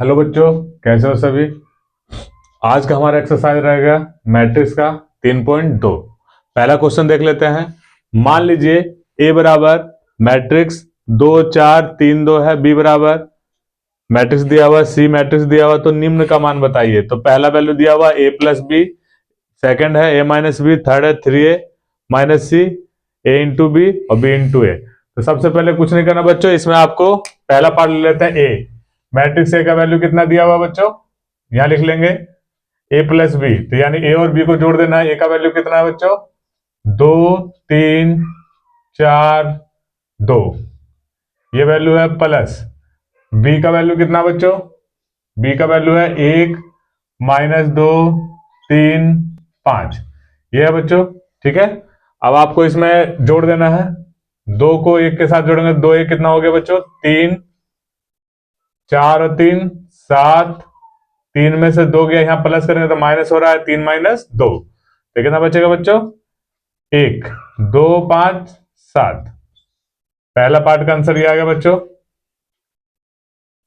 Hello बच्चों, कैसे हो सभी। आज का हमारा एक्सरसाइज रहेगा मैट्रिक्स का 3.2। पहला क्वेश्चन देख लेते हैं। मान लीजिए ए बराबर मैट्रिक्स 2 4 3 2 है, बी बराबर मैट्रिक्स दिया हुआ, सी मैट्रिक्स दिया हुआ, तो निम्न का मान बताइए। तो पहला वैल्यू दिया हुआ ए प्लस बी, सेकेंड है ए माइनस बी, थर्ड है 3a माइनस सी, ए इंटू बी और बी इंटू ए। तो सबसे पहले कुछ नहीं करना बच्चों, इसमें आपको पहला पार्ट ले लेते हैं ए। मैट्रिक्स ए का वैल्यू कितना दिया हुआ बच्चों, यहां लिख लेंगे ए प्लस बी, तो यानी ए और बी को जोड़ देना है। ए का वैल्यू कितना है बच्चों, 2 3 4 2, ये वैल्यू है प्लस। बी का वैल्यू कितना बच्चों, बी का वैल्यू है 1 माइनस 2 3 5, ये है बच्चों। ठीक है, अब आपको इसमें जोड़ देना है। 2 को 1 के साथ जोड़ेंगे, 2 1 कितना हो गया बच्चों, 3, 4 और 3 7, 3 में से 2 गया, यहां प्लस करेंगे तो माइनस हो रहा है, 3 माइनस 2, तो कितना बचेगा बच्चों, 1 2 5 7। पहला पार्ट का आंसर ये आ गया बच्चों।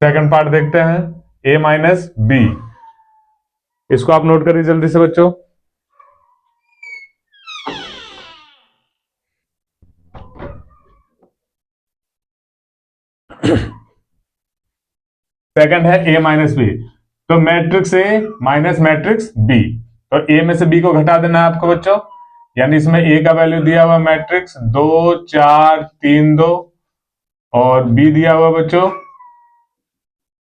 सेकंड पार्ट देखते हैं, ए माइनस बी, इसको आप नोट करिए जल्दी से बच्चों। सेकंड है ए माइनस बी, तो matrix A minus matrix B, तो ए में से बी को घटा देना है आपको बच्चों। यानी इसमें ए का वैल्यू दिया हुआ मैट्रिक्स 2 4 3 2, और बी दिया हुआ बच्चों,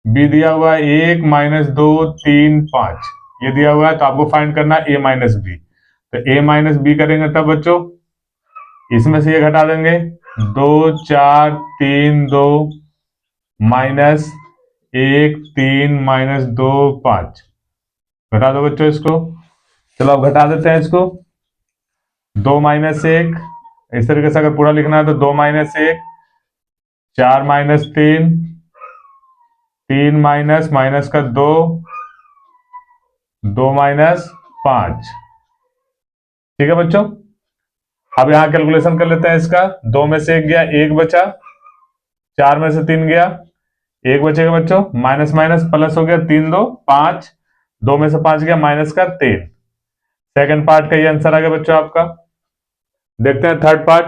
बी दिया हुआ है 1 माइनस 2 3 5, ये दिया हुआ है। तो आपको फाइंड करना है ए माइनस बी, तो ए माइनस बी करेंगे तब बच्चों इसमें से ये घटा देंगे, 2 4 3 2 माइनस 1 3 माइनस 2 5, घटा दो बच्चों इसको। चलो अब घटा देते हैं इसको। 2 माइनस 1, इस तरीके से अगर पूरा लिखना है तो 2 माइनस 1, 4 माइनस 3, 3 माइनस माइनस का 2, 2 माइनस 5। ठीक है बच्चों, अब यहां कैलकुलेशन कर लेते हैं इसका। 2 में से 1 गया, 1 बचा, 4 में से 3 गया, 1 बचेगा बच्चों, माइनस माइनस प्लस हो गया, 3 2 5, 2 में से 5 गया, माइनस का 3। सेकंड पार्ट का ये आंसर आ गया बच्चों आपका। देखते हैं थर्ड पार्ट।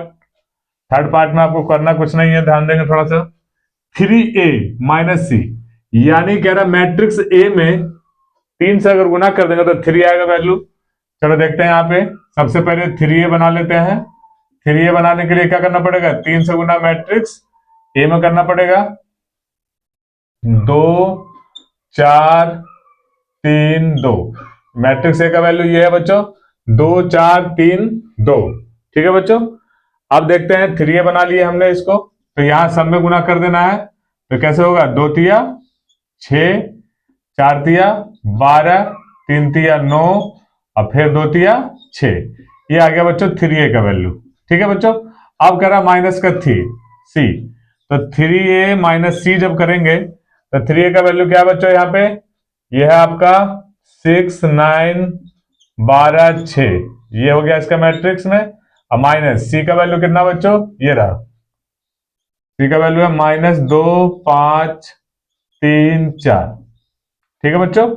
थर्ड पार्ट में आपको करना कुछ नहीं है, ध्यान देंगे थोड़ा सा। 3a माइनस सी, यानी कह रहा मैट्रिक्स ए में 3 से अगर गुना कर देंगे तो 3 आएगा वैल्यू। चलो देखते हैं, यहाँ पे सबसे पहले 3a बना लेते हैं। 3a बनाने के लिए क्या करना पड़ेगा, 3 से गुना मैट्रिक्स ए में करना पड़ेगा। 2 4 3 2, मैट्रिक्स ए का वैल्यू ये है बच्चों, 2 4 3 2। ठीक है बच्चों, अब देखते हैं 3a बना लिए हमने इसको, तो यहां सब में गुना कर देना है। तो कैसे होगा, 2 तिया 6, 4 तिया 12, 3 तिया 9, और फिर 2 तिया 6, ये आ गया बच्चों 3a का वैल्यू। ठीक है बच्चों, अब करा माइनस का सी, तो 3a माइनस सी जब करेंगे तो 3a का वैल्यू क्या है बच्चों, यहाँ पे ये है आपका 6 9 12 6, ये हो गया इसका मैट्रिक्स में। अब माइनस सी का वैल्यू कितना बच्चों, ये रहा, सी का वैल्यू है माइनस 2 5 3 4। ठीक है बच्चों,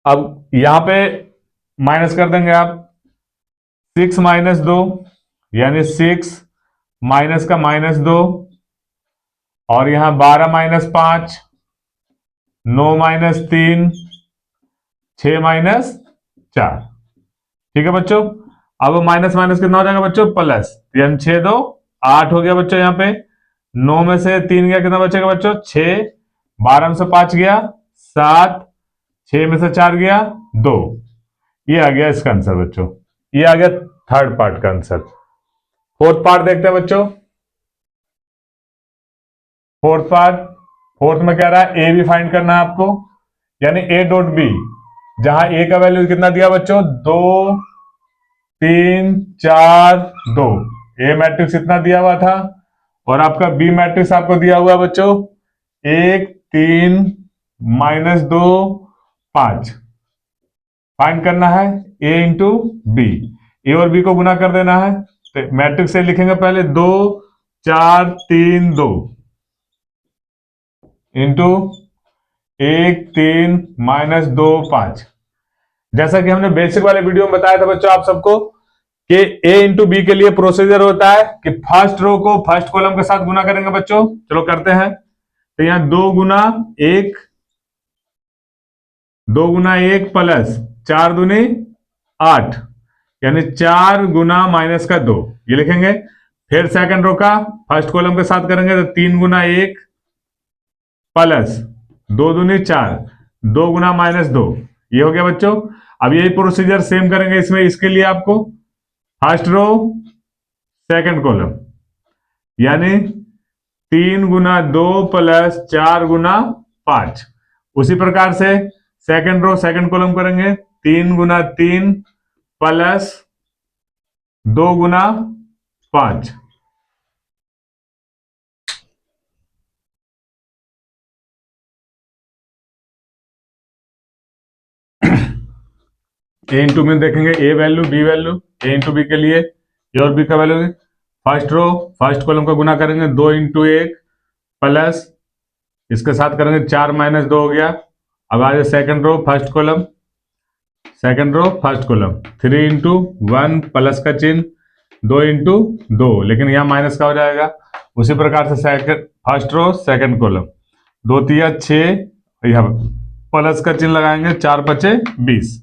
अब यहां पे माइनस कर देंगे आप, 6 माइनस 2 यानी 6 माइनस का माइनस 2, और यहां 12 माइनस 5, 9 माइनस 3, 6 माइनस 4। ठीक है बच्चों, अब माइनस माइनस कितना हो जाएगा बच्चों, प्लस, यानी 6 2 8 हो गया बच्चों। यहाँ पे 9 में से 3 गया, कितना बचेगा बच्चों, 6, 12 में से 5 गया 7, 6 में से 4 गया 2, ये आ गया इसका आंसर बच्चों। ये आ गया थर्ड पार्ट का आंसर। फोर्थ पार्ट देखते हैं बच्चों। फोर्थ में कह रहा है ए भी फाइंड करना है आपको, यानी ए डॉट बी, जहां ए का वैल्यू कितना दिया बच्चों, 2 3 4 2, ए मैट्रिक्स इतना दिया हुआ था, और आपका बी मैट्रिक्स आपको दिया हुआ है बच्चों 1 3 माइनस 2 5। फाइंड करना है ए इंटू बी, ए और बी को गुना कर देना है। तो मैट्रिक्स से लिखेंगे पहले 2 4 3 2, इंटू 1 3 माइनस 2 5। जैसा कि हमने बेसिक वाले वीडियो में बताया था बच्चों आप सबको कि a इंटू बी के लिए प्रोसीजर होता है कि फर्स्ट रो को फर्स्ट कॉलम के साथ गुना करेंगे बच्चों। चलो करते हैं। तो यहां 2 गुना 1 प्लस 4 दूनी 8, यानी 4 गुना माइनस का 2 ये लिखेंगे। फिर सेकंड रो का फर्स्ट कॉलम के साथ करेंगे तो 3 गुना 1 प्लस 2 दूनी 4, 2 गुना माइनस 2 ये हो गया बच्चों। अब यही प्रोसीजर सेम करेंगे इसमें। इसके लिए आपको फर्स्ट रो सेकंड कॉलम यानी 3 गुना 2 प्लस 4 गुना 5। उसी प्रकार से सेकंड रो सेकंड कॉलम करेंगे 3 गुना 3 प्लस 2 गुना 5। ए इंटू में देखेंगे A value B value. A into B के लिए ए और बी का value first row first column का गुना करेंगे 2 इंटू 1 प्लस इसके साथ करेंगे 4 माइनस 2 हो गया। अब आ जाए second row first column 3 into 1 plus का चिन्ह 2 इंटू 2, लेकिन यहाँ माइनस का हो जाएगा। उसी प्रकार से second first row second column 2 तिया 6 यहाँ प्लस का चिन्ह लगाएंगे 4 पचे 20।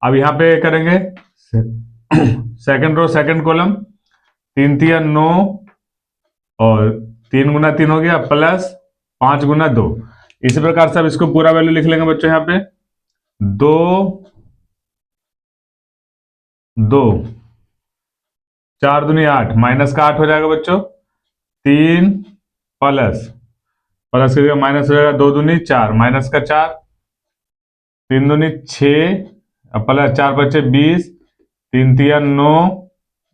अब यहाँ पे करेंगे सेकंड रो सेकंड कॉलम 3 तिया 9 और 3 गुना 3 हो गया प्लस 5 गुना 2। इसी प्रकार से अब इसको पूरा वैल्यू लिख लेंगे बच्चों। यहाँ पे 2 4 दूनी 8 माइनस का 8 हो जाएगा बच्चों। 3 प्लस प्लस के माइनस हो जाएगा 2 दूनी 4 माइनस का 4, 3 दूनी 6 प्लस 4 पचे 20, 3 तिया 9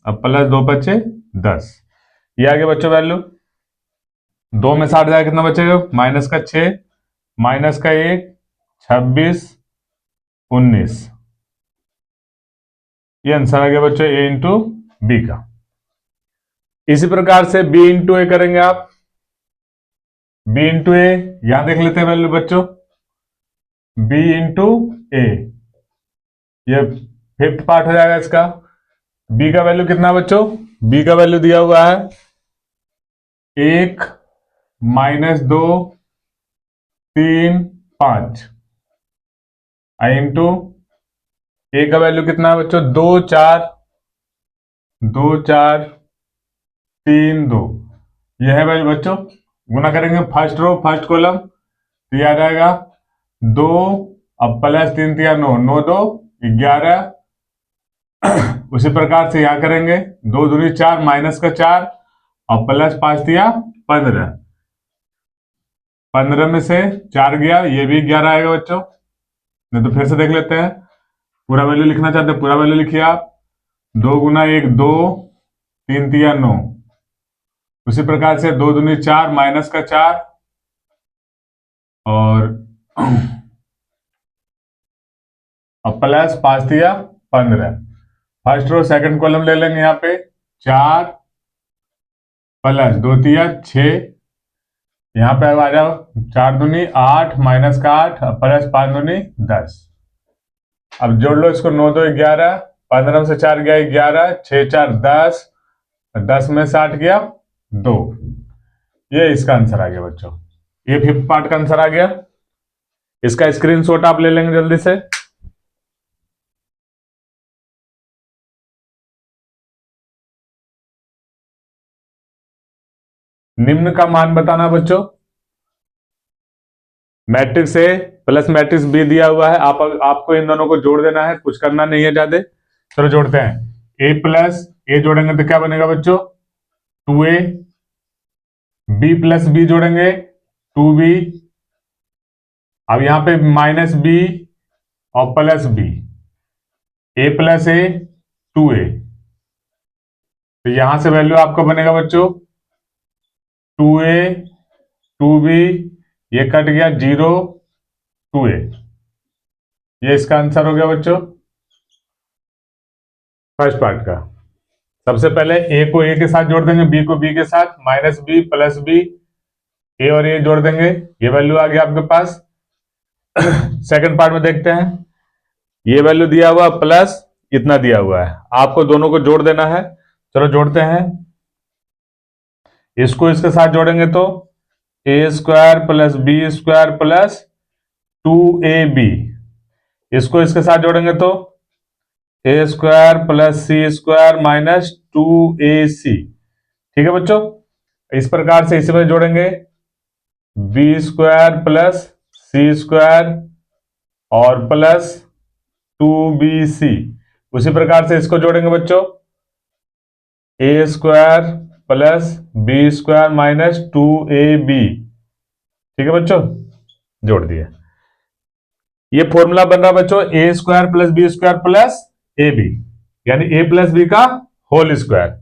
प्लस 2 पचे 10। ये आ गया बच्चों वैल्यू। 2 में 60 जाएगा कितना बचेगा माइनस का 6 माइनस का 1 26 19। ये आंसर आ गया बच्चों ए इंटू बी का। इसी प्रकार से बी इंटू ए करेंगे आप। बी इंटू ए यहां देख लेते हैं वैल्यू बच्चों। बी इंटू ए ये फिफ्थ पार्ट हो जाएगा इसका। बी का वैल्यू कितना बच्चों? बी का वैल्यू दिया हुआ है 1 माइनस 2 3 5 इंटू ए का वैल्यू कितना है बच्चों? 2 4 3 2। यह है वैल्यू बच्चों। गुना करेंगे फर्स्ट रो फर्स्ट कॉलम तो यह आ जाएगा 2 अब प्लस 3 तिया 9 9 2 11। उसी प्रकार से यहां करेंगे 2 दूनी 4 माइनस का 4 और प्लस 5 तिया 15। 15 में से 4 गया, ये भी 11 आएगा बच्चों। नहीं तो फिर से देख लेते हैं। पूरा वैल्यू लिखना चाहते हैं पूरा वैल्यू लिखिए आप। 2 गुना 1 2 3 तिया 9। उसी प्रकार से 2 दूनी 4 माइनस का 4 और प्लस 5 तिया 15। फर्स्ट रो सेकंड कॉलम ले लेंगे यहाँ पे 4 प्लस 2 तिया 6। यहाँ पे आ जाओ 4 दूनी 8 माइनस का 8 प्लस 5 दूनी 10। अब जोड़ लो इसको 9 2 11, 15 में से 4 गया 11, 6 4 10, 10 में से 8 गया 2। ये इसका आंसर आ गया बच्चों। ये फिफ्थ पार्ट का आंसर आ गया। इसका स्क्रीनशॉट आप ले लेंगे जल्दी से। निम्न का मान बताना बच्चों। Matrix A plus matrix B दिया हुआ है। आपको इन दोनों को जोड़ देना है, कुछ करना नहीं है ज्यादा। चलो जोड़ते हैं। ए प्लस ए जोड़ेंगे तो क्या बनेगा बच्चों? 2a। बी प्लस बी जोड़ेंगे 2b। अब यहां पे माइनस बी और प्लस बी। ए प्लस ए 2a। तो यहां से वैल्यू आपका बनेगा बच्चों 2a 2b, ये कट गया 0 2a। ये इसका आंसर हो गया बच्चों फर्स्ट पार्ट का। सबसे पहले ए को ए के साथ जोड़ देंगे, बी को बी के साथ, माइनस बी प्लस बी ए और ए जोड़ देंगे, ये वैल्यू आ गया आपके पास। सेकंड पार्ट में देखते हैं, ये वैल्यू दिया हुआ प्लस इतना दिया हुआ है, आपको दोनों को जोड़ देना है। चलो जोड़ते हैं, इसको इसके साथ जोड़ेंगे तो a square plus B square plus 2ab, इसको इसके साथ जोड़ेंगे तो a square plus c square minus 2ac। ठीक है बच्चों, इस प्रकार से इसी में जोड़ेंगे b square plus c square और प्लस 2bc। उसी प्रकार से इसको जोड़ेंगे बच्चों, ए square plus B square minus 2ab। ठीक है बच्चों, जोड़ दिए। ये फॉर्मूला बन रहा बच्चों ए square plus B square plus ए बी, यानी ए प्लस बी का होल स्क्वायर।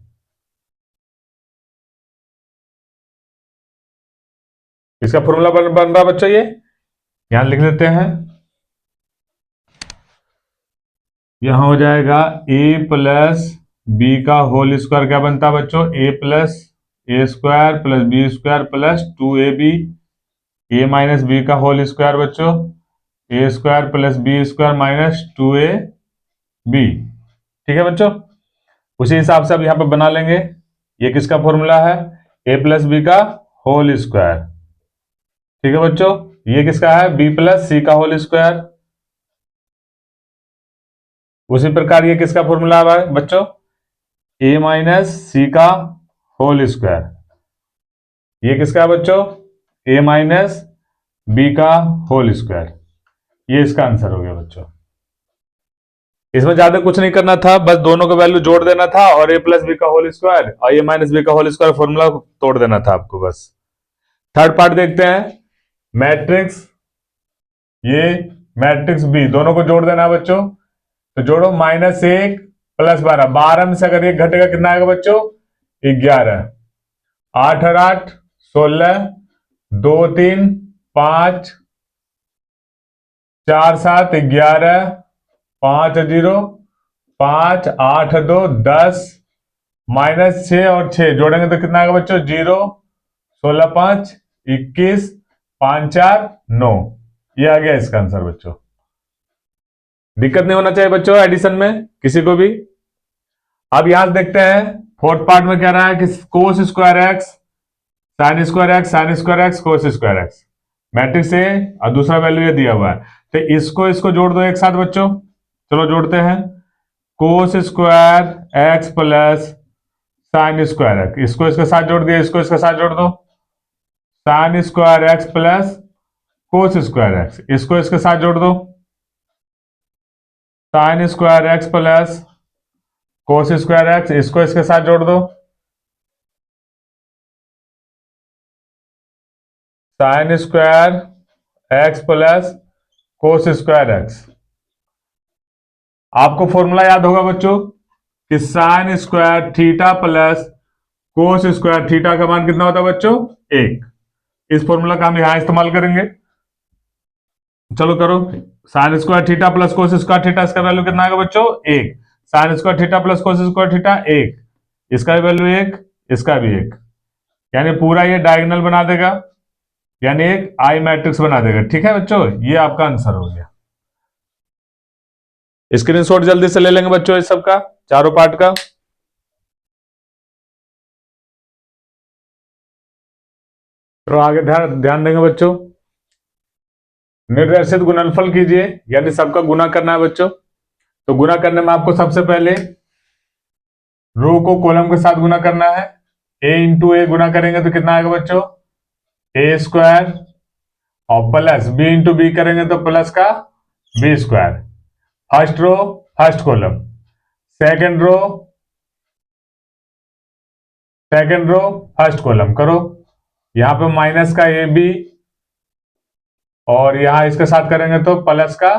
इसका फॉर्मूला बन रहा बच्चों, ये यहां लिख लेते हैं। यहां हो जाएगा ए प्लस बी का होल स्क्वायर, क्या बनता है बच्चों, a plus a square plus B square plus 2ab, a minus b का होल स्क्वायर बच्चों, ए square plus B square minus 2ab। ठीक है बच्चों, उसी हिसाब से अब यहां पे बना लेंगे। ये किसका फॉर्मूला है, ए प्लस बी का होल स्क्वायर। ठीक है बच्चों, ये किसका है, बी प्लस सी का होल स्क्वायर। उसी प्रकार ये किसका फॉर्मूला है बच्चों, ए माइनस सी का होल स्क्वायर। ये किसका है बच्चों, ए माइनस बी का होल स्क्वायर। ये इसका आंसर हो गया बच्चों। इसमें ज्यादा कुछ नहीं करना था, बस दोनों का वैल्यू जोड़ देना था और ए प्लस बी का होल स्क्वायर और ए माइनस बी का होल स्क्वायर फॉर्मूला तोड़ देना था आपको बस। थर्ड पार्ट देखते हैं, मैट्रिक्स ये मैट्रिक्स बी, दोनों को जोड़ देना है बच्चों। तो जोड़ो, -1 + 12, 12 में से अगर एक घटेगा कितना आएगा बच्चों, 11, 8 और 8 16, 2 3 5, 4 7 11, 5 0 5, 8 2 10, -6 और 6 जोड़ेंगे तो कितना आएगा बच्चों, 0, 16 5 21, 5 4 9। ये आ गया इसका आंसर बच्चों। दिक्कत नहीं होना चाहिए बच्चों एडिशन में किसी को भी। अब यहां से देखते हैं, फोर्थ पार्ट में कह रहा है कि cos square x sine square x sine square x cos square x, matrix A और दूसरा वैल्यू ये दिया हुआ है। तो इसको जोड़ दो एक साथ बच्चों। चलो जोड़ते हैं, cos square x plus sine square x, इसको इसके साथ जोड़ दिया, इसको इसके साथ जोड़ दो, sine square x plus cos square x, इसको इसके साथ जोड़ दो, sine square x plus cos square x, इसको इसके साथ जोड़ दो, sine square x plus cos square x. आपको फॉर्मूला याद होगा बच्चों कि sign square theta plus cos square theta का मान कितना होता है बच्चों, 1। इस फॉर्मूला का हम यहां इस्तेमाल करेंगे। चलो करो, sign square theta plus cos square theta, इसका वैल्यू कितना आएगा बच्चों, 1। Sign square theta plus cos square theta 1, इसका भी वैल्यू 1, इसका भी 1, यानी पूरा ये डायगोनल बना देगा, यानी एक आई मैट्रिक्स बना देगा। ठीक है बच्चों, ये आपका आंसर हो गया। स्क्रीनशॉट जल्दी से ले लेंगे बच्चों इस सब का, चारों पार्ट का। तो आगे ध्यान ध्यान देंगे बच्चों, निर्देशित गुणनफल कीजिए, यानी सबका गुना करना है बच्चों। तो गुना करने में आपको सबसे पहले रो को कॉलम के साथ गुना करना है। ए इंटू ए गुना करेंगे तो कितना आएगा बच्चों, ए स्क्वायर, और प्लस बी इंटू बी करेंगे तो प्लस का B square. First row first column, second row second row first column करो, यहां पे माइनस का ए बी और यहां इसके साथ करेंगे तो प्लस का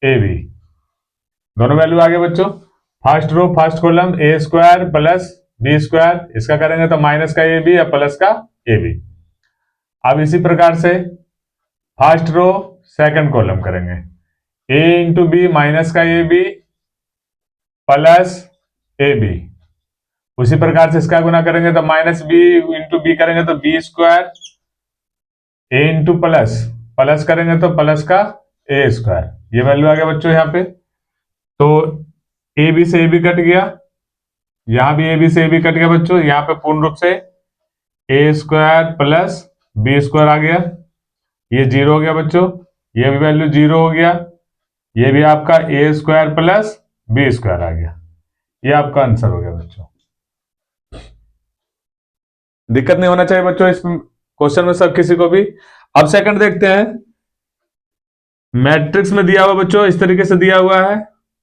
ए बी, दोनों वैल्यू आ गए बच्चों। First row first column A square plus B square, इसका करेंगे तो माइनस का ए बी या प्लस का ए बी। अब इसी प्रकार से फर्स्ट रो सेकंड कॉलम करेंगे, ए इंटू बी माइनस का A B plus A B. उसी प्रकार से इसका गुना करेंगे तो -b इंटू बी करेंगे तो बी स्क्वायर ए इंटू प्लस, प्लस करेंगे तो प्लस का ए स्क्वायर, ये वैल्यू आ गया बच्चों यहाँ पे। तो ए बी से ए बी कट गया, यहां भी ए बी से ए बी कट गया बच्चों, यहाँ पे पूर्ण रूप से ए स्क्वायर प्लस बी स्क्वायर आ गया, ये जीरो हो गया बच्चों, ये भी वैल्यू जीरो हो गया, ये भी आपका ए स्क्वायर प्लस बी स्क्वायर आ गया, ये आपका आंसर हो गया बच्चों। दिक्कत नहीं होना चाहिए बच्चों इस क्वेश्चन में सब किसी को भी। अब सेकंड देखते हैं, मैट्रिक्स में दिया हुआ बच्चों इस तरीके से दिया हुआ है,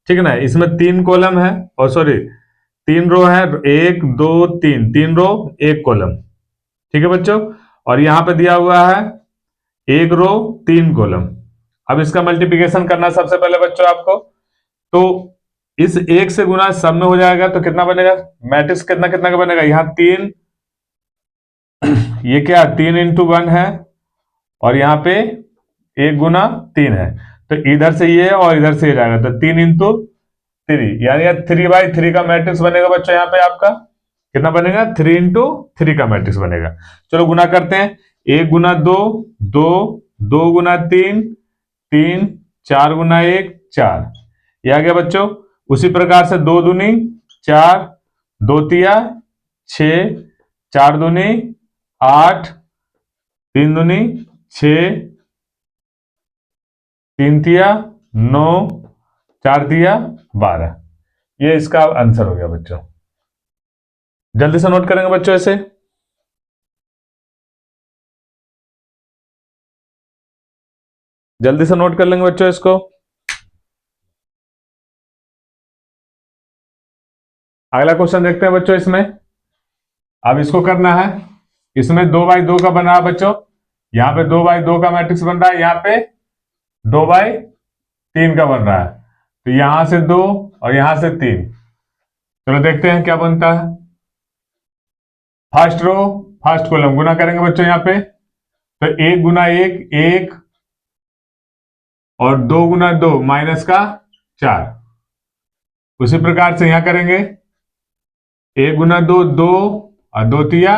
ठीक है ना, इसमें 3 कॉलम है, और सॉरी 3 रो है, 1 2 3, 3 रो 1 कॉलम, ठीक है बच्चों। और यहां पे दिया हुआ है 1 रो 3 कॉलम। अब इसका मल्टीप्लिकेशन करना सबसे पहले बच्चों आपको, तो इस 1 से गुना सब में हो जाएगा, तो कितना बनेगा मैट्रिक्स, कितना कितना का बनेगा, यहां 3, ये क्या 3 इंटू 1 है, और यहां पे 1 गुना 3 है, तो इधर से ये और इधर से ये जाएगा, तो 3 इंटू 3, यानी 3/3 का मैट्रिक्स बनेगा बच्चों। यहाँ पे आपका कितना बनेगा, 3 इंटू 3 का मैट्रिक्स बनेगा। चलो गुना करते हैं, 1 गुना 2 2, 2 गुना 3 3, 4 गुना 1 4, ये आ गया बच्चों। उसी प्रकार से 2 दूनी 4, 2 तिया 6, 4 दूनी 8, 3 दूनी 6, 3 तिया 9, 4 तिया 12, ये इसका आंसर हो गया बच्चों। जल्दी से नोट करेंगे बच्चों ऐसे, जल्दी से नोट कर लेंगे बच्चों इसको। अगला क्वेश्चन देखते हैं बच्चों इसमें। अब इसको करना है, इसमें 2/2 का बना है बच्चों, यहां पे 2/2 का मैट्रिक्स बन रहा है, यहां पे 2/3 का बन रहा है, तो यहां से 2 और यहां से 3। चलो देखते हैं क्या बनता है। फर्स्ट रो फर्स्ट कॉलम गुना करेंगे बच्चों यहाँ पे, तो 1 गुना 1 1, और 2 गुना 2 माइनस का 4। उसी प्रकार से यहां करेंगे, 1 गुना 2 2, और 2 तिया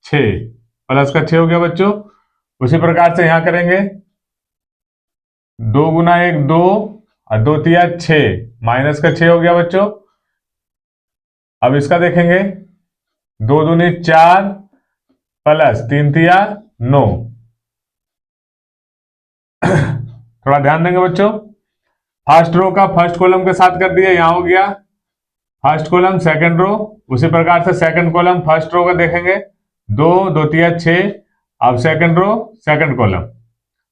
6, प्लस का 6 हो गया बच्चों। उसी प्रकार से यहां करेंगे, 2 गुना 1 2, और 2 तिया 6, माइनस का 6 हो गया बच्चों। अब इसका देखेंगे, 2 दूनी 4, प्लस 3 तिया 9। थोड़ा ध्यान देंगे बच्चों, फर्स्ट रो का फर्स्ट कॉलम के साथ कर दिया, यहां हो गया फर्स्ट कॉलम सेकंड रो, उसी प्रकार से सेकंड कॉलम फर्स्ट रो का देखेंगे, 2 2 तिया 6, अब सेकंड रो सेकंड कॉलम,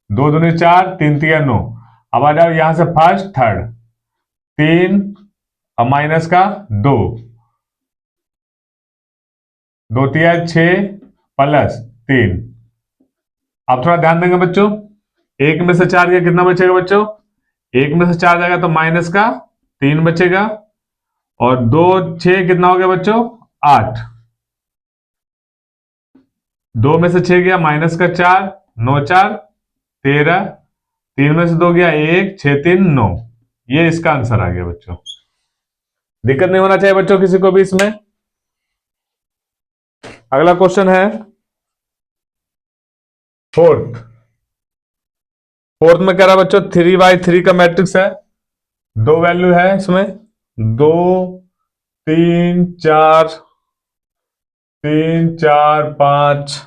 2 दूनी 4 3 तिया 9। अब आ जाओ यहां से फर्स्ट थर्ड, 3 अब माइनस का 2, 2 तिया 6 प्लस 3। अब थोड़ा ध्यान देंगे बच्चों, 1 में से 4 गया कितना बचेगा बच्चों, 1 में से 4 जाएगा तो माइनस का 3 बचेगा, और 2 6 कितना हो गया बच्चों 8, 2 में से 6 गया माइनस का 4, 9 4 13, 3 में से 2 गया 1, 6 3 9, ये इसका आंसर आ गया बच्चों। दिक्कत नहीं होना चाहिए बच्चों किसी को भी इसमें। अगला क्वेश्चन है फोर्थ। फोर्थ में कह रहा बच्चों 3/3 का मैट्रिक्स है, 2 वैल्यू है इसमें, 2 3 4 3 4 5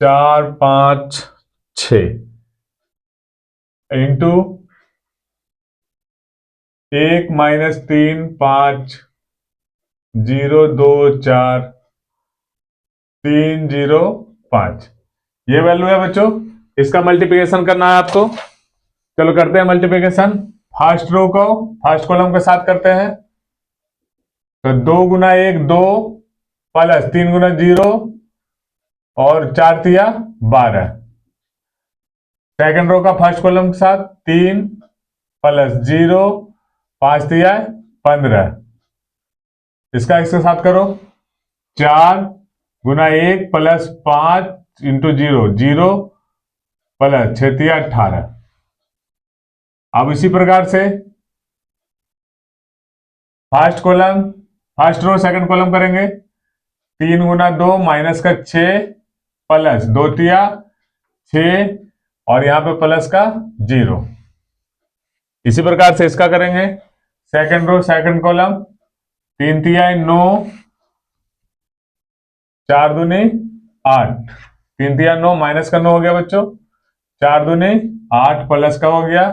4 5 6 इंटू 1 -3 5 0 2 4 3 0 5, ये वैल्यू है बच्चों। इसका मल्टीप्लिकेशन करना है आपको, चलो करते हैं मल्टीप्लिकेशन। फर्स्ट रो को फर्स्ट कॉलम के साथ करते हैं, तो 2 गुना 1 2, प्लस 3 गुना 0, और 4 तिया 12। सेकंड रो का फर्स्ट कॉलम के साथ 3 प्लस 0, 5 तिया 15। इसका इसके साथ करो, 4 गुना 1 प्लस 5 इंटू 0 0, प्लस 6 तिया 18। अब इसी प्रकार से first column first row second column करेंगे, 3 गुना 2 माइनस का 6, प्लस 2 तिया 6 और यहां पे प्लस का 0। इसी प्रकार से इसका करेंगे। सेकंड रो सेकंड कॉलम 3 तिया 9, 4 दूनी 8, 3 तिया 9 माइनस का 9 हो गया बच्चों, 4 दूनी 8 प्लस का हो गया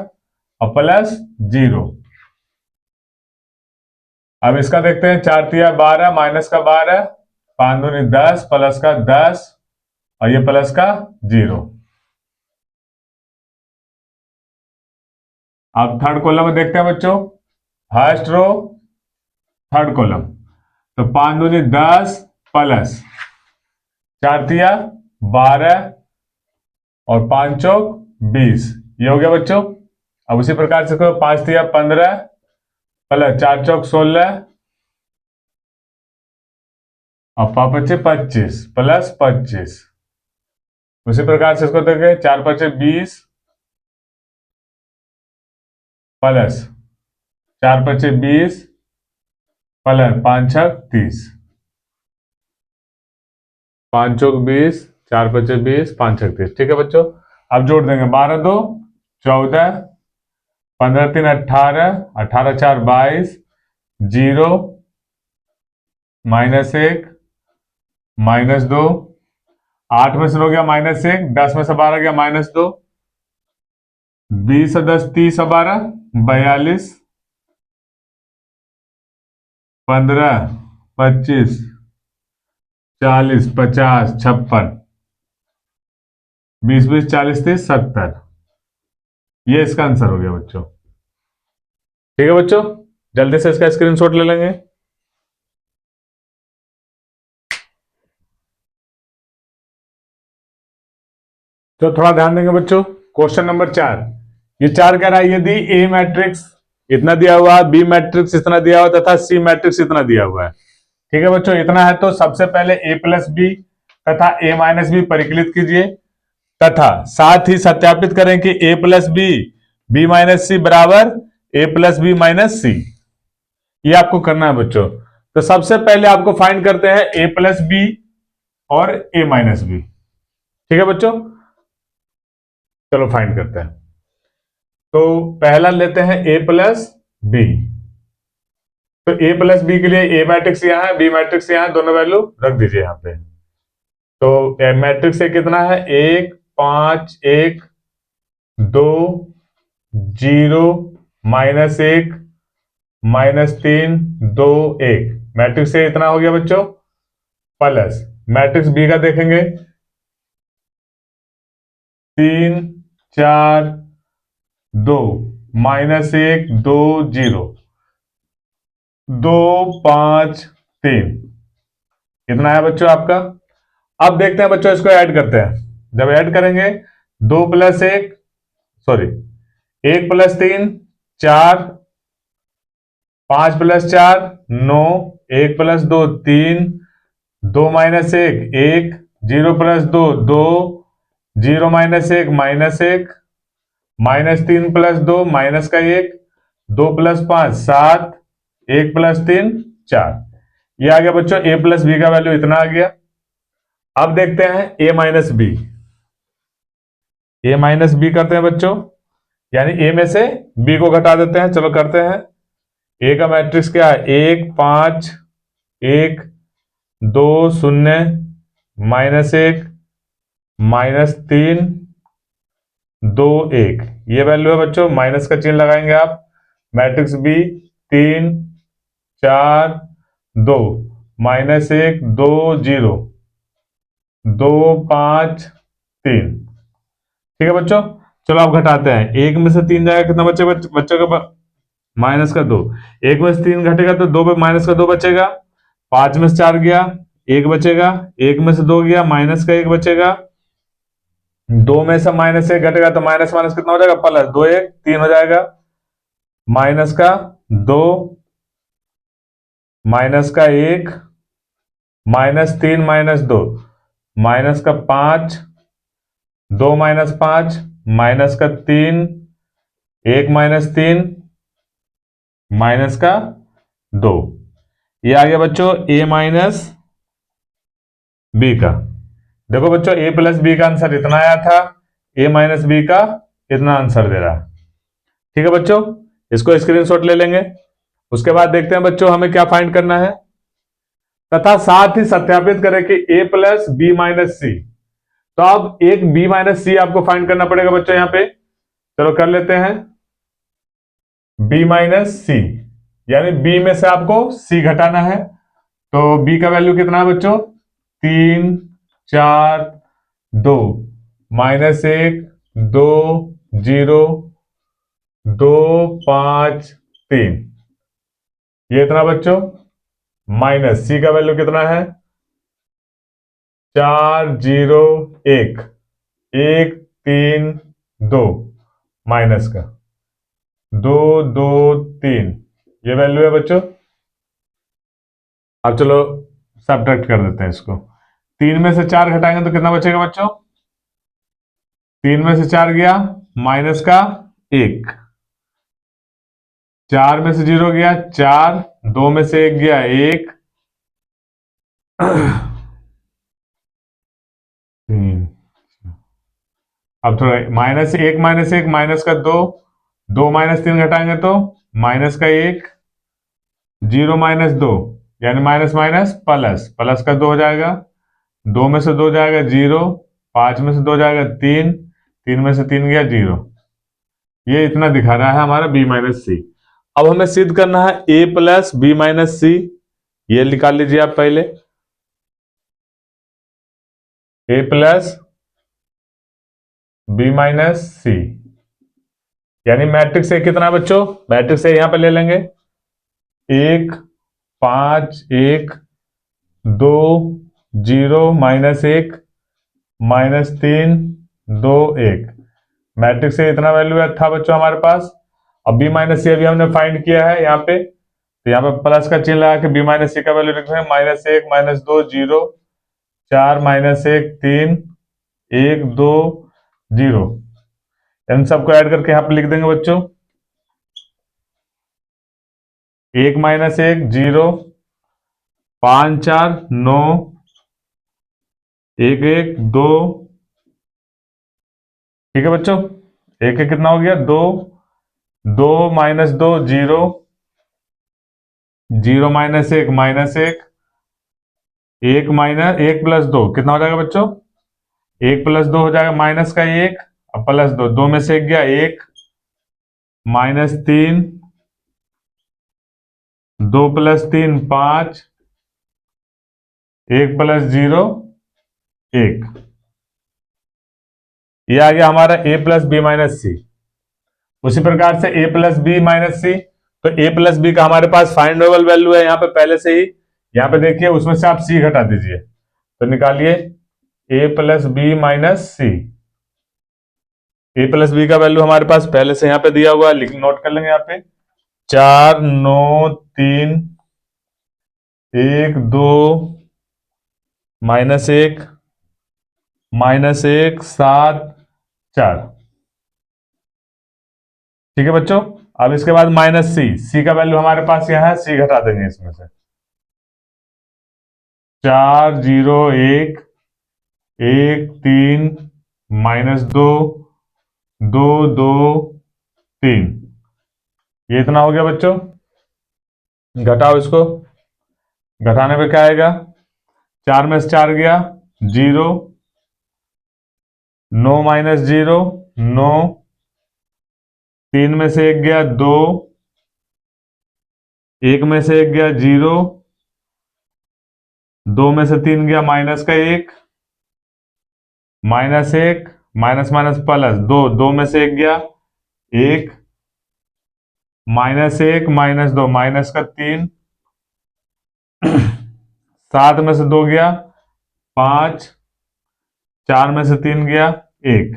और प्लस 0। अब इसका देखते हैं। 4 तिया 12 माइनस का 12, 5 दूनी 10 प्लस का 10 और ये प्लस का 0। अब थर्ड कॉलम में देखते हैं बच्चों। फर्स्ट रो थर्ड कॉलम, तो 5 दूनी 10 प्लस 4 तिया 12 और 5 चौक 20, ये हो गया बच्चों। अब उसी प्रकार से 5 तिया 15 प्लस 4 चौक 16 और 5 पच्चे 25 प्लस 25। उसी प्रकार से इसको देखें। 4 पच्चे 20 प्लस 4 पच्चे 20 प्लस 5 छक 30, 5 चौक 20, 4 पच्चे 20, 5 छक 30। ठीक है बच्चों। अब जोड़ देंगे। 12 2 14, 15 3 18, 18 4 22, 0 -1 -2, 8 में से हो गया -1, 10 में से 12 गया -2, 20 और 10 30 और 12 42, 15 25 40 50 56, 20 20 40 30 70। ये इसका आंसर हो गया बच्चों। ठीक है बच्चों, जल्दी से इसका स्क्रीनशॉट ले लेंगे। तो थोड़ा ध्यान देंगे बच्चों। क्वेश्चन नंबर 4, ये 4 कह रहा है यदि ए मैट्रिक्स इतना दिया हुआ है, बी मैट्रिक्स इतना दिया हुआ तथा सी मैट्रिक्स इतना दिया हुआ है। ठीक है बच्चों, इतना है तो सबसे पहले ए प्लस बी तथा ए माइनस बी परिकलित कीजिए तथा साथ ही सत्यापित करें कि ए प्लस बी बी माइनस सी बराबर ए प्लस बी माइनस सी। ये आपको करना है बच्चों। तो सबसे पहले आपको फाइंड करते हैं ए प्लस बी और ए माइनस बी। ठीक है बच्चों, चलो फाइंड करते हैं। तो पहला लेते हैं ए प्लस बी। तो ए प्लस बी के लिए ए मैट्रिक्स यहां है, बी मैट्रिक्स यहां है, दोनों वैल्यू रख दीजिए यहां पे। तो मैट्रिक्स से कितना है 1 5 1 2 0 -1 -3 2 1। मैट्रिक्स से इतना हो गया बच्चों। प्लस मैट्रिक्स बी का देखेंगे 3 4 2 -1 2 0 2 5 3, कितना है बच्चों आपका। अब देखते हैं बच्चों, इसको ऐड करते हैं। जब ऐड करेंगे 2 + 1 सॉरी 1 + 3 4, 5 + 4 9, 1 + 2 3, 2 - 1 1, 0 + 2 2, 0 - 1 -1, -3 + 2 -1, 2 + 5 7, 1 + 3 4। ये आ गया बच्चों ए प्लस बी का वैल्यू इतना आ गया। अब देखते हैं ए माइनस बी। ए माइनस बी करते हैं बच्चों, यानी ए में से बी को घटा देते हैं। चलो करते हैं। ए का मैट्रिक्स क्या है 1 5 1 2 0 -1 -3 2 1, ये वैल्यू है बच्चों। माइनस का चिन्ह लगाएंगे आप। Matrix B 3 4 2 -1 2 0 2 5 3। ठीक है बच्चों, चलो आप घटाते हैं। 1 में से 3 जाएगा कितना बच्चे बच्चों का -2। 1 में से 3 घटेगा तो 2 पे -2 बचेगा। 5 में से 4 गया 1 बचेगा। 1 में से 2 गया -1 बचेगा। 2 में से -1 घटेगा तो माइनस माइनस कितना हो जाएगा प्लस, 2 1 3 हो जाएगा। -2 -1 -3 -2 -5 2 -5 -3 1 -3 -2। ये आ गया बच्चों ए माइनस बी का। देखो बच्चों, ए प्लस बी का आंसर इतना आया था, ए माइनस बी का इतना आंसर दे रहा है। ठीक है बच्चों, इसको स्क्रीनशॉट ले लेंगे। उसके बाद देखते हैं बच्चों हमें क्या फाइंड करना है। तथा साथ ही सत्यापित करें कि ए प्लस बी माइनस सी। तो अब एक बी माइनस सी आपको फाइंड करना पड़ेगा बच्चों यहां पे। चलो कर लेते हैं। बी माइनस सी, यानी बी में से आपको सी घटाना है। तो बी का वैल्यू कितना है बच्चों? 3 4 2, -1 2 0 2 5 3, ये इतना बच्चों। माइनस सी का वैल्यू कितना है? 4 0 1 1 3 2, माइनस का 2 2 3, ये वैल्यू है बच्चों। अब चलो सब्ट्रैक्ट कर देते हैं इसको। 3 में से 4 घटाएंगे तो कितना बचेगा बच्चों? 3 में से 4 गया माइनस का 1, 4 में से 0 गया 4, 2 में से 1 गया 1, 3। अब थोड़ा माइनस एक माइनस का 2, 2 माइनस 3 घटाएंगे तो माइनस का 1, 0 माइनस 2, यानी माइनस माइनस प्लस, प्लस का 2 हो जाएगा, 2 में से 2 जाएगा 0, 5 में से 2 जाएगा 3, 3 में से 3 गया 0। ये इतना दिखा रहा है हमारा बी माइनस सी। अब हमें सिद्ध करना है ए प्लस बी माइनस सी। ये निकाल लीजिए आप पहले। ए प्लस बी माइनस सी, यानी मैट्रिक्स ए कितना है बच्चों? मैट्रिक्स ए यहां पर ले लेंगे। 1 5 1 2 0 -1 -3 2 1, मैट्रिक्स से इतना वैल्यू था बच्चों हमारे पास। अब बी माइनस सी अभी हमने फाइंड किया है यहाँ पे, तो यहाँ पे प्लस का चिन्ह लगा के बी माइनस सी का वैल्यू लिख रहे हैं। -1 -2 0 4 -1 3 1 2 0, इन सबको ऐड करके यहाँ पे लिख देंगे बच्चों। 1 -1 0 5 4 9 1 1 2, ठीक है बच्चों। 1 1 कितना हो गया? 2 2 -2 0 0 -1 -1 1 माइनस 1 प्लस 2 कितना हो जाएगा बच्चों? 1 प्लस 2 हो जाएगा माइनस का 1, अब प्लस 2, 2 में से 1 गया 1, -3 2 प्लस 3 5, 1 प्लस 0 1, ये आ गया हमारा ए प्लस बी माइनस सी। उसी प्रकार से ए प्लस बी माइनस सी, तो ए प्लस बी का हमारे पास फाइंडेबल वैल्यू है यहाँ पे पहले से ही। यहाँ पे देखिए उसमें से आप सी घटा दीजिए, तो निकालिए ए प्लस बी माइनस सी। ए प्लस बी का वैल्यू हमारे पास पहले से यहाँ पे दिया हुआ है, लिख नोट कर लेंगे यहाँ पे। 4 9 3 1 2 -1 -1 7 4, ठीक है बच्चों। अब इसके बाद माइनस सी, सी का वैल्यू हमारे पास यहाँ है, सी घटा देंगे इसमें से। 4 0 1 1 3 -2 2 2 3, ये इतना हो गया बच्चों। घटाओ इसको, घटाने पे क्या आएगा? 4 में से 4 गया 0, 9 -0 9, 3 में से 1 गया 2, 1 में से 1 गया 0, 2 में से 3 गया माइनस का 1, -1 माइनस माइनस प्लस 2, 2 में से 1 गया 1, -1 -2 माइनस का 3, 7 में से 2 गया 5, 4 में से 3 गया 1।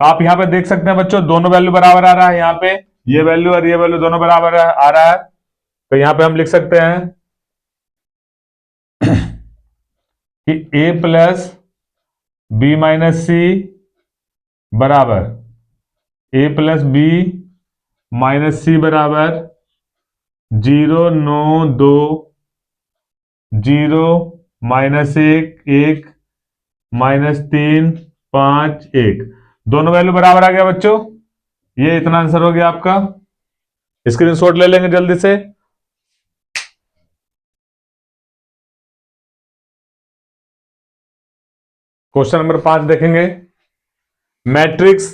आप यहां पे देख सकते हैं बच्चों दोनों वैल्यू बराबर आ रहा है। यहाँ पे ये वैल्यू और ये वैल्यू दोनों बराबर आ रहा है, तो यहां पे हम लिख सकते हैं कि ए प्लस बी माइनस सी बराबर ए प्लस बी माइनस सी बराबर 0 9 2 0 -1 1 -3, 5, 1, दोनों वैल्यू बराबर आ गया बच्चों। ये इतना आंसर हो गया आपका। स्क्रीनशॉट ले लेंगे जल्दी से। क्वेश्चन नंबर 5 देखेंगे। मैट्रिक्स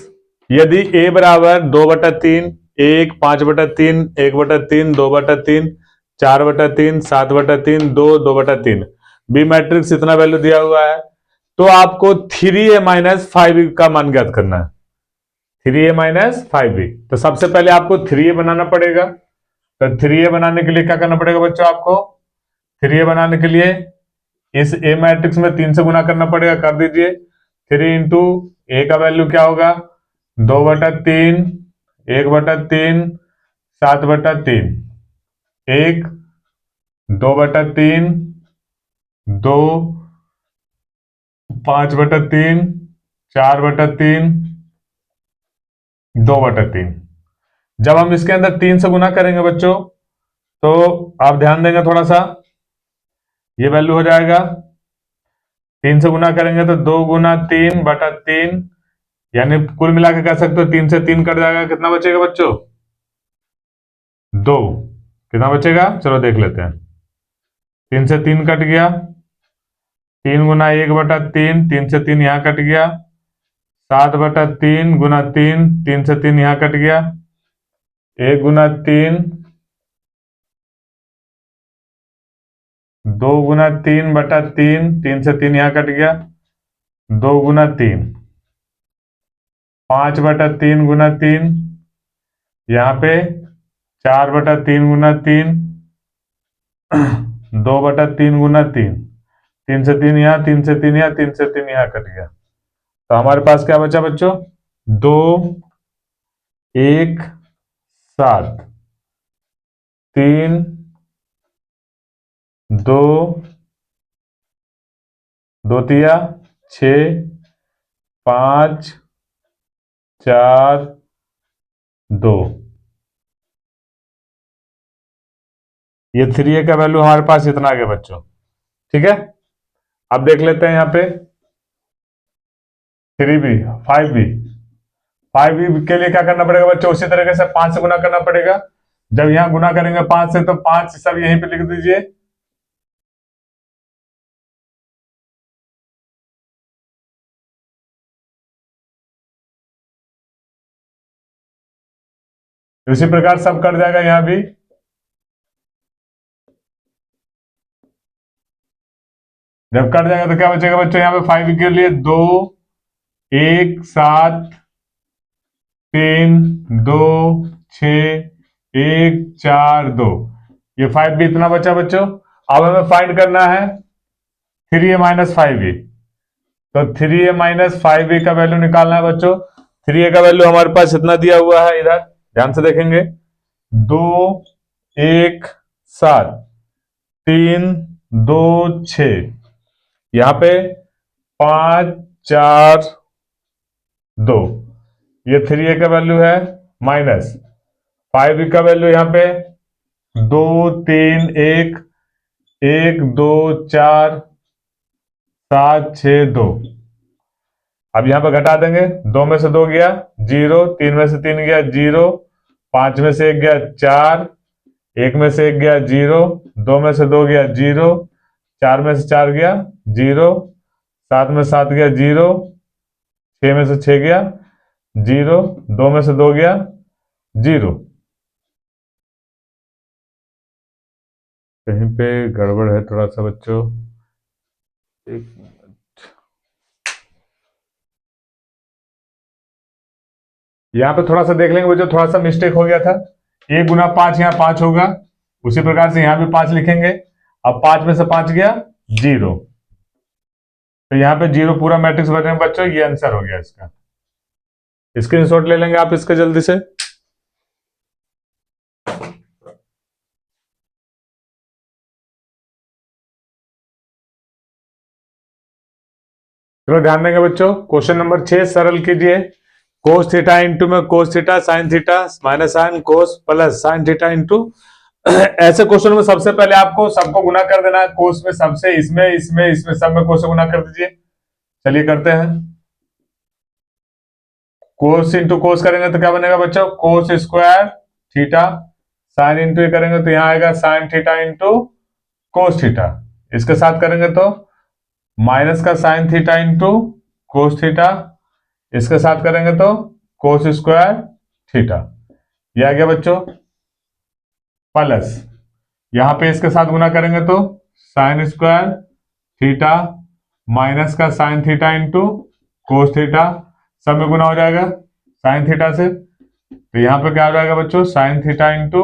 यदि A बराबर 2/3, 1, 5/3, 1/3, 2/3, 4/3, 7/3, 2, 2/3, बी मैट्रिक्स इतना वैल्यू दिया हुआ है, तो आपको 3A माइनस 5B का मान ज्ञात करना है। 3A माइनस 5B, तो सबसे पहले आपको 3A बनाना पड़ेगा। तो 3A बनाने के लिए क्या करना पड़ेगा बच्चों आपको? 3A बनाने के लिए इस A मैट्रिक्स में 3 से गुना करना पड़ेगा। कर दीजिए। 3 इंटू A का वैल्यू क्या होगा? 2/3, 1/3, 7/3, 1, 2/3, 2, 5/3, 4/3, 2/3। जब हम इसके अंदर 3 से गुना करेंगे बच्चों, तो आप ध्यान देंगे थोड़ा सा, ये वैल्यू हो जाएगा 3 से गुना करेंगे तो 2 × 3/3, यानी कुल मिला के कह सकते हो 3 से 3 कट जाएगा। कितना बचेगा बच्चों? 2। कितना बचेगा? चलो देख लेते हैं। 3 से 3 कट गया। 3 × 1/3, 3 से 3 यहां कट गया। 7/3 × 3, 3 से 3 यहां कट गया। 1 × 3, 2 × 3/3, 3 से 3 यहां कट गया। 2 × 3, 5/3 × 3, यहाँ पे 4/3 × 3, 2/3 × 3, 3 से 3 यहाँ, 3 से 3 यहाँ, 3 से 3 यहाँ कट गया। तो हमारे पास क्या बचा बच्चों? 2, 1, 7, 3, 2, 2 तिया 6, 5, 4, 2। ये 3A का वैल्यू हमारे पास इतना आ गया बच्चों। ठीक है, अब देख लेते हैं यहाँ पे 3B, 5B। 5B के लिए क्या करना पड़ेगा बच्चों? उसी तरीके से 5 से गुना करना पड़ेगा। जब यहां गुना करेंगे 5 से, तो 5 सब यहीं पे लिख दीजिए। उसी प्रकार सब कट जाएगा यहां भी। जब कट जाएगा तो क्या बचेगा बच्चों? यहाँ पे 5 के लिए 2, 1, 7, 3, 2, 6, 1, 4, 2। ये 5B इतना बचा बच्चों। अब हमें फाइंड करना है 3A माइनस 5B। तो 3A माइनस 5B का वैल्यू निकालना है बच्चों। 3A का वैल्यू हमारे पास इतना दिया हुआ है, इधर ध्यान से देखेंगे। 2, 1, 7, 3, 2, 6, यहां पे 5, 4, 2। ये 3A का वैल्यू है, माइनस 5B का वैल्यू यहां पे 2, 3, 1, 1, 2, 4, 7, 6, 2। अब यहां पे घटा देंगे। 2 में से 2 गया 0, 3 में से 3 गया 0, 5 में से 1 गया 4, 1 में से 1 गया 0, 2 में से 2 गया 0, 4 में से 4 गया 0, 7 में 7 गया 0, 6 में से 6 गया 0, 2 में से 2 गया 0। कहीं पे गड़बड़ है थोड़ा सा बच्चों, एक मिनट। यहाँ पे थोड़ा सा देख लेंगे बच्चों, थोड़ा सा मिस्टेक हो गया था। 1 × 5 यहाँ 5 होगा, उसी प्रकार से यहाँ भी 5 लिखेंगे। अब 5 में से 5 गया 0, तो यहाँ पे 0 पूरा मैट्रिक्स बनेगा बच्चों। ये आंसर हो गया इसका। स्क्रीनशॉट ले लेंगे आप इसका जल्दी से। चलो ध्यान देंगे बच्चों, क्वेश्चन नंबर 6 सरल कीजिए। कोस थीटा इंटू में cos theta sine theta minus sine cos plus sine theta into. ऐसे क्वेश्चन में सबसे पहले आपको सबको गुना कर देना है। कोस में सबसे, इसमें इसमें इसमें सब में कोस से गुना कर दीजिए। चलिए करते हैं। कोस इंटू कोस करेंगे तो क्या बनेगा बच्चों, कोस स्क्वायर थीटा। साइन इंटू ये करेंगे तो यहां आएगा sign theta into cos theta. इसके साथ करेंगे तो माइनस का sine theta into cos theta. इसके साथ करेंगे तो कोस स्क्वायर थीटा। ये आ गया बच्चों प्लस, यहां पे इसके साथ गुना करेंगे तो साइन स्क्वायर थीटा माइनस का sine theta into cos theta. सब में गुना हो जाएगा साइन थीटा से, तो यहां पे क्या हो जाएगा बच्चों, sign theta into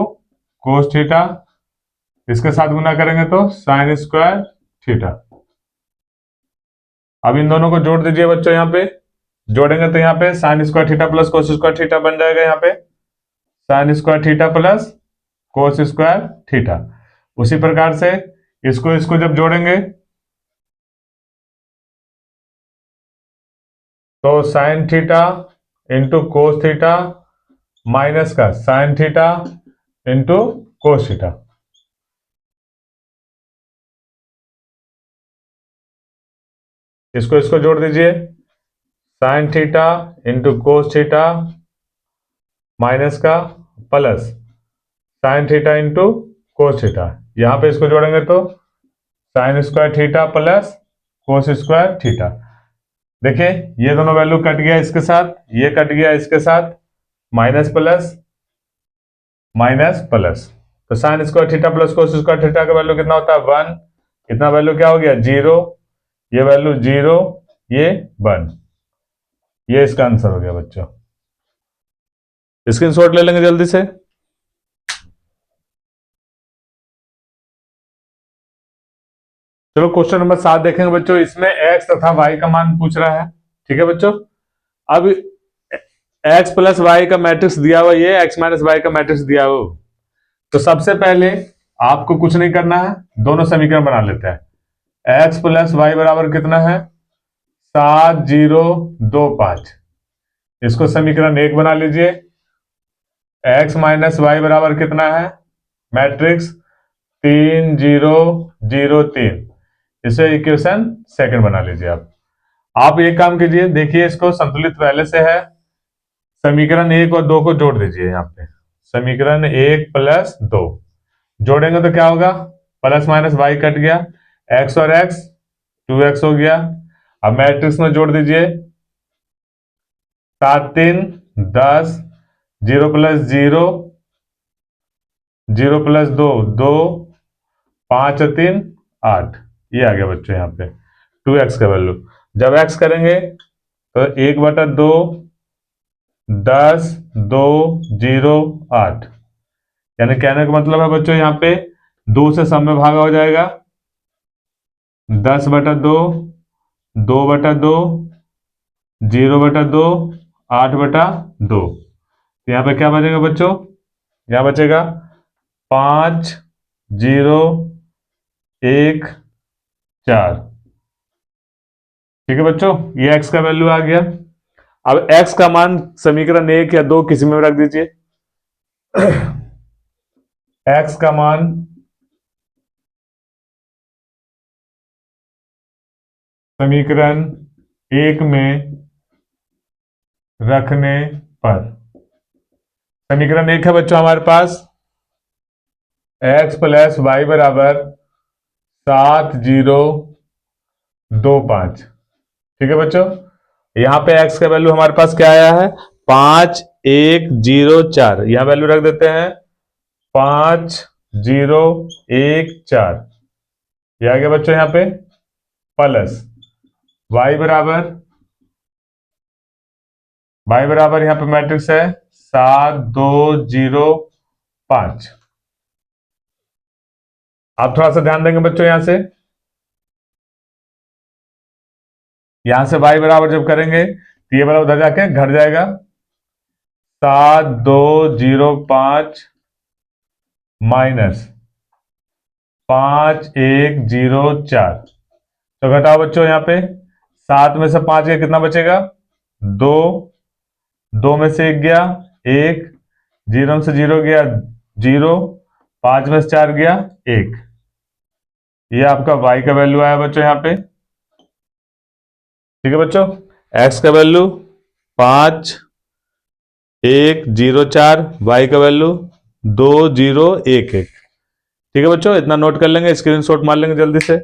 cos theta. इसके साथ गुना करेंगे तो साइन स्क्वायर थीटा। अब इन दोनों को जोड़ दीजिए बच्चों, यहां पे जोड़ेंगे तो यहाँ पे sine square theta plus cos square theta बन जाएगा। यहाँ पे sine square theta plus cos square theta. उसी प्रकार से इसको इसको जब जोड़ेंगे तो sine theta into cos theta minus का sine theta into cos theta. इसको इसको जोड़ दीजिए, sine theta into cos theta minus का plus sine theta into cos theta. यहां पे इसको जोड़ेंगे तो sine square theta plus cos square theta. देखिए ये दोनों वैल्यू कट गया इसके साथ, ये कट गया इसके साथ, माइनस प्लस माइनस प्लस। तो sine square theta plus cos square theta का वैल्यू कितना होता है, 1। इतना वैल्यू क्या हो गया, 0। ये वैल्यू 0, ये 1। ये इसका आंसर हो गया बच्चों। स्क्रीनशॉट ले लेंगे जल्दी से। चलो क्वेश्चन नंबर 7 देखेंगे बच्चों। इसमें x तथा y का मान पूछ रहा है। ठीक है बच्चों। अब x प्लस वाई का मैट्रिक्स दिया हुआ, ये x माइनस वाई का मैट्रिक्स दिया हुआ। तो सबसे पहले आपको कुछ नहीं करना है, दोनों समीकरण बना लेते हैं। x प्लस वाई बराबर कितना है, 7,0,2,5। इसको समीकरण 1 बना लीजिए। x माइनस वाई बराबर कितना है, मैट्रिक्स 3,0,0,3। इसे इक्वेशन सेकंड बना लीजिए। आप एक काम कीजिए, देखिए इसको संतुलित पहले से है, समीकरण 1 और 2 को जोड़ दीजिए। यहाँ पे समीकरण 1 प्लस 2 जोड़ेंगे तो क्या होगा, प्लस माइनस वाई कट गया, x और x 2x हो गया। अब मैट्रिक्स में जोड़ दीजिए, 7 3 10, 0 प्लस 0, 0 प्लस 2 2, 5 और 3 8। ये आ गया बच्चों यहाँ पे 2x का वैल्यू। जब x करेंगे तो 1/2 10 2 0 8। यानी कहने का मतलब है बच्चों यहाँ पे 2 से सब में भागा हो जाएगा, 10/2 2/2 0/2 8/2। तो यहाँ पे क्या बचेगा बच्चों, यहाँ बचेगा 5 0 1 4। ठीक है बच्चों, ये x का वैल्यू आ गया। अब x का मान समीकरण 1 या 2 किसी में रख दीजिए। x का मान समीकरण 1 में रखने पर, समीकरण 1 है बच्चों हमारे पास x प्लस वाई बराबर 7,0,2,5। ठीक है बच्चों, यहां पे x का वैल्यू हमारे पास क्या आया है, 5,1,0,4। यहां वैल्यू रख देते हैं 5,0,1,4। ये आ गया बच्चों यहाँ पे प्लस y बराबर यहां पे मैट्रिक्स है 7,2,0,5। आप थोड़ा सा ध्यान देंगे बच्चों, यहां से y बराबर जब करेंगे तो ये वाला उधर जाके घट जाएगा, 7,2,0,5 माइनस 5,1,0,4। तो घटाओ बच्चों, यहाँ पे 7 में से 5 गया, कितना बचेगा, 2। 2 में से 1 गया 1, 0 में से 0 गया 0, 5 में से 4 गया 1। ये आपका y का वैल्यू आया बच्चों यहाँ पे। ठीक है बच्चों, x का वैल्यू 5104, y का वैल्यू 2011। ठीक है बच्चों, इतना नोट कर लेंगे, स्क्रीनशॉट मार लेंगे जल्दी से।